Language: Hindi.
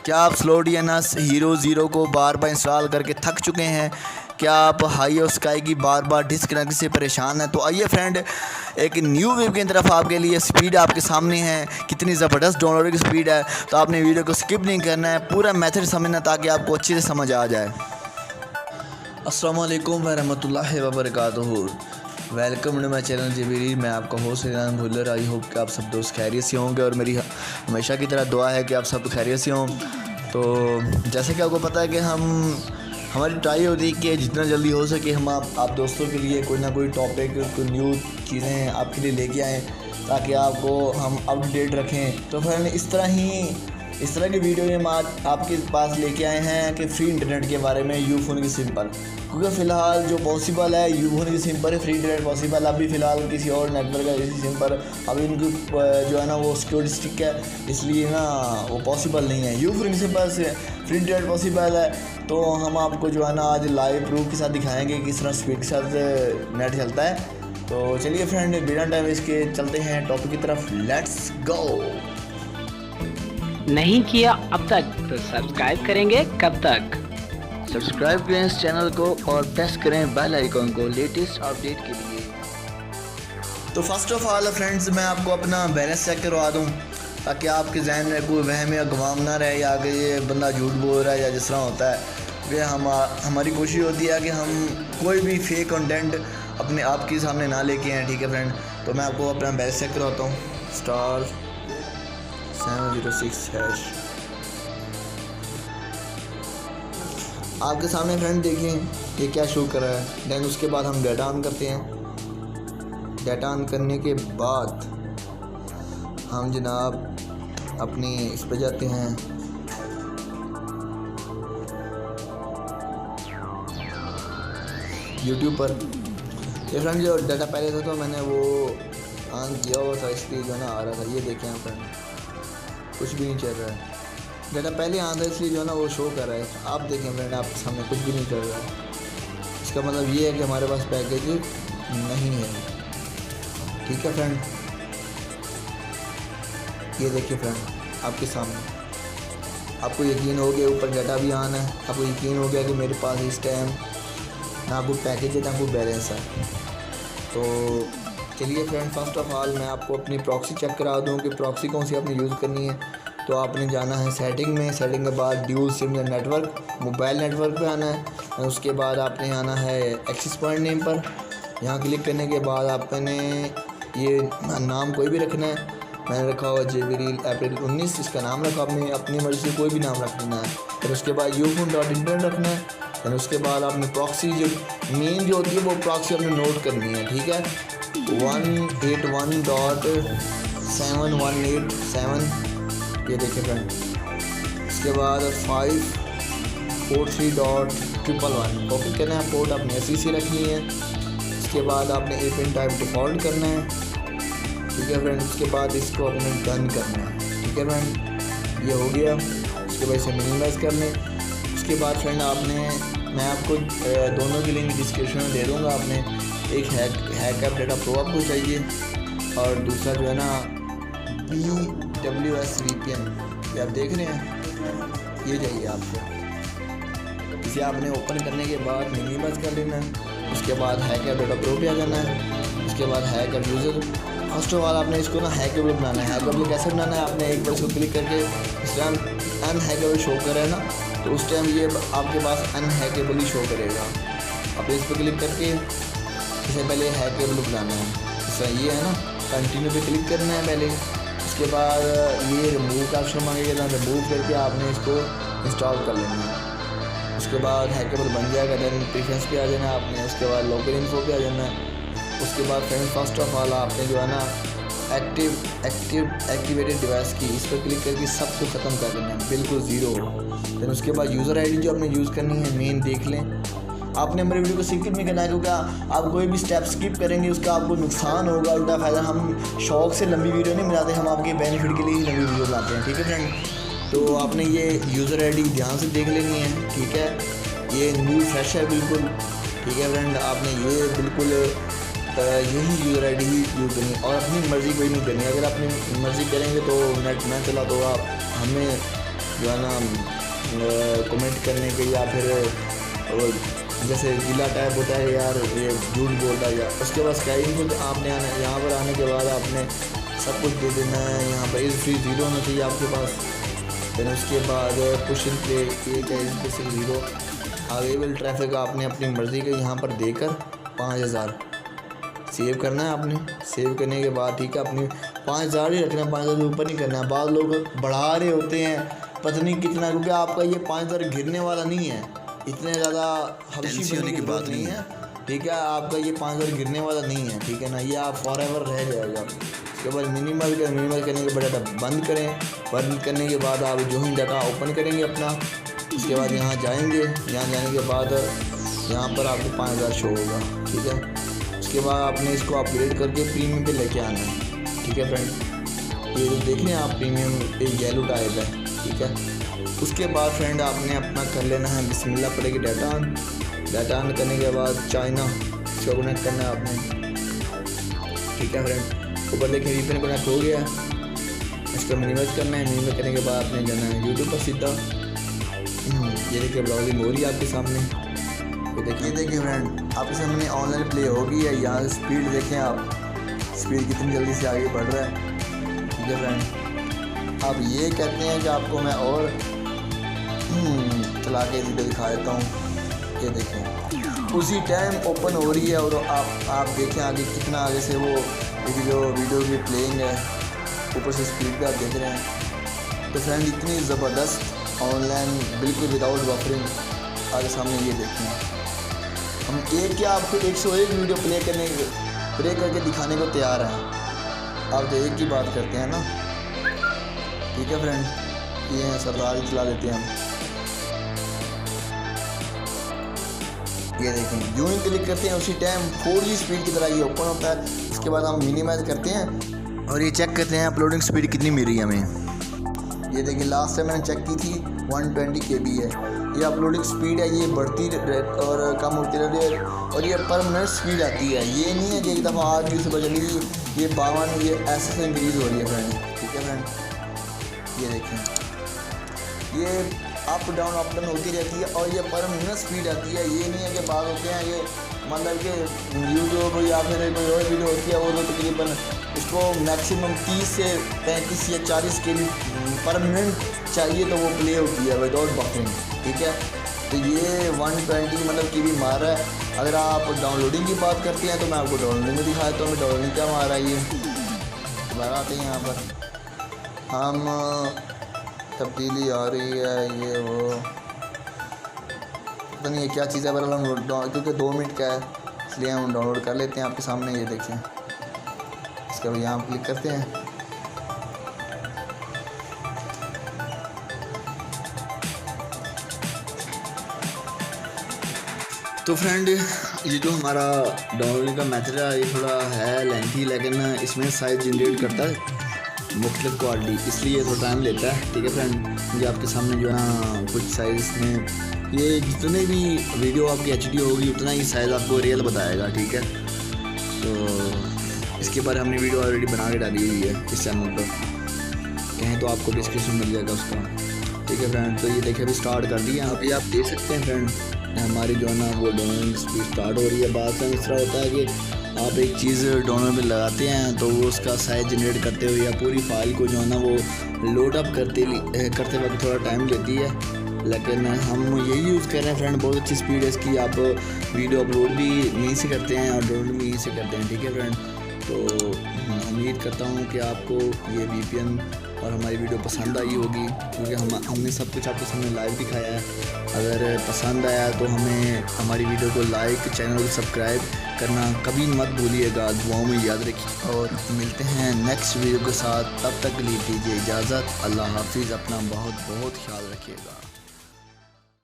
क्या आप स्लो डीएनएस हीरो ज़ीरो को बार बार इंस्टॉल करके थक चुके हैं? क्या आप हाई और स्काई की बार बार डिस्कनेक्ट से परेशान हैं? तो आइए फ्रेंड, एक न्यू वेब की तरफ आपके लिए स्पीड आपके सामने है। कितनी ज़बरदस्त डाउनलोड की स्पीड है, तो आपने वीडियो को स्किप नहीं करना है, पूरा मेथड समझना ताकि आपको अच्छे से समझ आ जाए। अस्सलाम वालेकुम वरहमतुल्लाहि वबरकातुहू। वेलकम टू माई चैनल जेबीरी। मैं आपका होस्ट इनाम भुल्लर। आई होप कि आप सब दोस्त खैरियत से होंगे और मेरी हमेशा की तरह दुआ है कि आप सब खैरियत से हों। तो जैसे कि आपको पता है कि हमारी ट्राई होती है कि जितना जल्दी हो सके हम आप दोस्तों के लिए कोई ना कोई टॉपिक, कोई न्यू चीज़ें आपके लिए लेके आएँ ताकि आपको हम अपडेट रखें। तो फिर इस तरह की वीडियो हम आज आपके पास लेके आए हैं कि फ्री इंटरनेट के बारे में यू फ़ोन की सिम पर, क्योंकि फ़िलहाल जो पॉसिबल है यू फ़ोन की सिम पर फ्री इंटरनेट पॉसिबल। अभी फ़िलहाल किसी और नेटवर्क है किसी सिम पर अभी इनकी जो है ना वो सिक्योरिटी स्टिक है, इसलिए ना वो पॉसिबल नहीं है। यू फ़ोन की सिम पर फ्री इंटरनेट पॉसिबल है। तो हम आपको जो है ना आज लाइव प्रूफ के साथ दिखाएँगे कि किस तरह स्पीड के साथ नेट चलता है। तो चलिए फ्रेंड, बिना टाइम इसके चलते हैं टॉपिक की तरफ। Let's go. नहीं किया अब तक तो सब्सक्राइब करेंगे कब तक? सब्सक्राइब करें इस चैनल को और प्रेस करें बेल आइकॉन को लेटेस्ट अपडेट के लिए। तो फर्स्ट ऑफ ऑल फ्रेंड्स, मैं आपको अपना बैलेंस चेक करवा दूं ताकि आपके जहन में कोई वहम या गुमाम ना रहे या कि ये बंदा झूठ बोल रहा है या जिस तरह होता है। वे हमारी कोशिश होती है कि हम कोई भी फेक कंटेंट अपने आप के सामने ना लेके आएँ, ठीक है फ्रेंड। तो मैं आपको अपना बैलेंस चेक करवाता हूँ। *706#। आपके सामने फ्रेंड देखिए ये क्या शो कर रहा है। देन उसके बाद हम डाटा ऑन करते हैं। डाटा ऑन करने के बाद हम जनाब अपनी इस पर जाते हैं। यूट्यूब पर ये फ्रेंड जो डाटा पहले था तो मैंने वो ऑन किया हुआ था, इसलिए जो है ना आ रहा था। ये देखें यहाँ फ्रेंड, कुछ भी नहीं चल रहा है। डाटा पहले आना था इसलिए जो है ना वो शो कर रहा है। आप देखें फ्रेंड, आपके सामने कुछ भी नहीं चल रहा है। इसका मतलब ये है कि हमारे पास पैकेज नहीं है, ठीक है फ्रेंड। ये देखिए फ्रेंड आपके सामने, आपको यकीन हो गया ऊपर डाटा भी आना है। आपको यकीन हो गया कि मेरे पास इस टाइम ना कोई पैकेज है ना कोई बैलेंस है। तो चलिए फ्रेंड, फर्स्ट ऑफ ऑल मैं आपको अपनी प्रॉक्सी चेक करा दूँ कि प्रॉक्सी कौन सी आपने यूज़ करनी है। तो आपने जाना है सेटिंग में। सेटिंग के बाद ड्यूल सिम या नेटवर्क, मोबाइल नेटवर्क पे आना है। और उसके बाद आपने आना है एक्सेस पॉइंट नेम पर। यहाँ क्लिक करने के बाद आपने ये नाम कोई भी रखना है। मैंने रखा हुआ जेबीरी अप्रैल 19, इसका नाम रखा। आपने अपनी मर्ज़ी से कोई भी नाम रख देना है। फिर उसके बाद ufone.internet रखना है। फिर उसके बाद आपने प्रॉक्सी जो मेन जो होती है वो प्रॉक्सी आपने नोट करनी है, ठीक है। 181.718.7 ये देखिए फ्रेंड। इसके बाद 543.111 कॉपी करना है। पोर्ट आपने ऐसी रखनी है। इसके बाद आपने एपन टाइप डिफ़ॉल्ट करना है, ठीक है फ्रेंड। उसके बाद इसको अपने डन करना है, ठीक है फ्रेंड। ये हो गया। उसके बाद इसे मिनिमाइज़ कर लें। उसके बाद फ्रेंड मैं आपको दोनों की लिंक डिस्क्रिप्शन में दे दूँगा। आपने एक हैक ऐप डाटा प्रो आपको चाहिए और दूसरा जो है ना BWS VPN, ये आप देख रहे हैं, ये चाहिए आपको। इसे आपने ओपन करने के बाद मिनिमाइज कर लेना है। उसके बाद हैक ऐप डाटा प्रो पे आ जाना है। उसके बाद hack app user. First of all आपने इसको ना हैकेबल बनाना है। हैकेबल कैसे बनाना है? आपने एक बार इसको क्लिक करके इस टाइम अनहैकेबल शो करे ना, तो उस टाइम ये आपके पास अनहैकेबल ही शो करेगा। आप इस पर क्लिक करके इसे पहले हैकेबल बनाना है। जैसा ये है ना, कंटिन्यू पे क्लिक करना है पहले। उसके बाद ये रिमूव का ऑप्शन मांगेगा ना, रिमूव करके आपने इसको इंस्टॉल कर लेना है। उसके बाद हैकेबल बन जाएगा। देन प्रेफरेंस पे आ जाना है आपने। उसके बाद लॉगिन इन्फो पे आ जाना है। उसके बाद फ्रेंड फर्स्ट ऑफ ऑल आपने जो है ना एक्टिवेटेड डिवाइस की इस पर क्लिक करके सबको ख़त्म कर देना है, बिल्कुल ज़ीरो। देन उसके बाद यूज़र आईडी जो आपने यूज़ करनी है मेन देख लें। आपने हमारी वीडियो को स्किप नहीं करना है, क्योंकि आप कोई भी स्टेप स्किप करेंगे उसका आपको नुकसान होगा, उल्टा फ़ायदा। हम शौक़ से लंबी वीडियो नहीं बनाते, हम आपके बेनिफिट के लिए ही लंबी वीडियो बनाते हैं, ठीक है फ्रेंड। तो आपने ये यूज़र आईडी ध्यान से देख लेनी है, ठीक है। ये न्यू फ्रेश है बिल्कुल, ठीक है फ्रेंड। आपने ये बिल्कुल यही यूज़र आईडी ही यूज़ करनी है और अपनी मर्ज़ी कोई नहीं करनी। अगर अपनी मर्ज़ी करेंगे तो नेट ना चला तो आप हमें जो है ना कमेंट करने के, या फिर जैसे गिला टाइप होता है यार ये झूठ बोलता है यार, उसके बाद स्काइंग को आपने आना, यहाँ पर आने के बाद आपने सब कुछ दे देना है। यहाँ पर इस फ्री 0 होना चाहिए आपके पास। फिर उसके बाद पुश इन प्ले एक है, इस पर 0 अवेलेबल ट्रैफिक आपने अपनी मर्ज़ी के यहाँ पर देकर 5000 सेव करना है आपने। सेव करने के बाद ठीक है, अपनी 5000 ही रखना है, 5000 से ऊपर नहीं करना है। बाद लोग बढ़ा रहे होते हैं पता नहीं कितना, क्योंकि आपका ये 5000 गिरने वाला नहीं है, इतने ज़्यादा हल्की होने की बात नहीं है, ठीक है। आपका ये 5000 गिरने वाला नहीं है, ठीक है ना, ये आप फॉरएवर रह जाएगा। उसके बाद मिनिमल करने के बाद बंद करें। बंद करने के बाद आप जो ही डाटा ओपन करेंगे अपना, उसके बाद यहाँ जाएंगे। यहाँ जाने के बाद यहाँ पर आपको 5000 शो होगा, ठीक है। उसके बाद आपने इसको अपग्रेड करके प्रीमियम पे लेके आना है, ठीक है फ्रेंड। ये जो देख लें आप प्रीमियम पे येलो टाइप है, ठीक है। उसके बाद फ्रेंड आपने अपना कर लेना है बिस्मिल्लाह पड़ेगी डाटा ऑन करने के बाद चाइना इसको कनेक्ट करना है आपने, ठीक है फ्रेंड। ऊपर देखिए वीपीएन कनेक्ट हो गया, इसको मिनिमाइज करना है। मिनिमाइज करने के बाद आपने जाना है यूट्यूब पर सीधा। ये देखिए ब्राउजिंग हो रही है आपके सामने, ये देखिए फ्रेंड आपके सामने ऑनलाइन प्ले हो गई है। यहाँ स्पीड देखें आप, स्पीड कितनी जल्दी से आगे बढ़ रहा है, ठीक है फ्रेंड। आप ये कहते हैं कि आपको मैं और चला के वीडियो दिखा देता हूँ। ये देखें उसी टाइम ओपन हो रही है, और आप देखें आगे कितना आगे से वो जो वीडियो की प्लेइंग है, ऊपर से स्पीड पे आप देख रहे हैं। तो फ्रेंड इतनी ज़बरदस्त ऑनलाइन बिल्कुल विदाउट बफरिंग आगे सामने ये देखें। हम एक क्या आपको 101 वीडियो प्ले करके दिखाने को तैयार हैं। आप तो एक की बात करते हैं ना, ठीक है फ्रेंड। ये सरदार ही चला देते हैं हम। ये देखें यूं ही क्लिक करते हैं उसी टाइम 4G स्पीड की तरह ये ओपन होता है। उसके बाद हम मिनिमाइज करते हैं और ये चेक करते हैं अपलोडिंग स्पीड कितनी मिल रही है हमें। ये देखिए लास्ट टाइम मैंने चेक की थी 120 KB है। ये अपलोडिंग स्पीड है, ये बढ़ती और कम होती रहती है, और ये पर मिनट स्पीड आती है। ये नहीं है कि एक दफ़ा आज भी सुबह चली ये 52 ये ऐसे से इंक्रीज़ हो रही है फ्रेंड, ठीक है फ्रेंड। ये देखें ये अप डाउन होती रहती है, और ये पर मिनट स्पीड आती है। ये नहीं है कि बात होते हैं ये मतलब कि यूट्यूब या फिर कोई और वीडियो होती है वो तो तकरीबन उसको मैक्सिमम 30 से 35 या 40 KB पर मिनट चाहिए तो वो प्ले होती है विदाउट बफरिंग, ठीक है। तो ये 120 मतलब KB मार रहा है। अगर आप डाउनलोडिंग की बात करते हैं तो मैं आपको डाउनलोडिंग में दिखाया तो मैं डाउनलोडिंग क्या मार रहा है। ये दोबारा आते हैं यहाँ पर, हम तब्दीली आ रही है, ये वो पता नहीं ये क्या चीज़ है, पर हम क्योंकि 2 मिनट का है इसलिए हम डाउनलोड कर लेते हैं आपके सामने। ये देखें इसके बाद यहाँ क्लिक करते हैं। तो फ्रेंड ये जो हमारा डाउनलोडिंग का मेथड है ये थोड़ा है लेंथी, लेकिन इसमें साइज जनरेट करता है मुख्तलिफ क्वालिटी, इसलिए थोड़ा टाइम लेता है, ठीक है फ्रेंड। ये आपके सामने जो है ना कुछ साइज़ में ये जितने भी वीडियो आपकी HD होगी उतना ही साइज़ आपको रियल बताएगा, ठीक है। तो इसके बारे हमने वीडियो ऑलरेडी बना के डाली हुई है इस चैनल पर, कहें तो आपको डिस्क्रिप्शन मिल जाएगा उसका, ठीक है फ्रेंड। तो ये देखिए अभी स्टार्ट कर दिया, अभी आप देख सकते हैं फ्रेंड हमारी जो है ना वो डाउनलोडिंग स्पीड स्टार्ट हो रही है। बाद में इस तरह होता है कि आप एक चीज़ डाउनलोड में लगाते हैं तो वो उसका साइज जनरेट करते हुए या पूरी फाइल को जो है ना वो लोड अप करते वक्त थोड़ा टाइम लेती है, लेकिन हम यही यूज़ कर रहे हैं फ्रेंड। बहुत अच्छी स्पीड है इसकी, आप वीडियो अपलोड भी यहीं से करते हैं और डाउनलोड भी यहीं से करते हैं, ठीक है फ्रेंड। तो उम्मीद करता हूँ कि आपको ये VPN और हमारी वीडियो पसंद आई होगी, क्योंकि हमने सब कुछ आपको सामने लाइव दिखाया है। अगर पसंद आया तो हमें हमारी वीडियो को लाइक, चैनल को सब्सक्राइब करना कभी मत भूलिएगा, दुआओं में याद रखिए। और मिलते हैं नेक्स्ट वीडियो के साथ, तब तक के लिए दीजिए इजाज़त। अल्लाह हाफिज़, अपना बहुत बहुत ख्याल रखिएगा।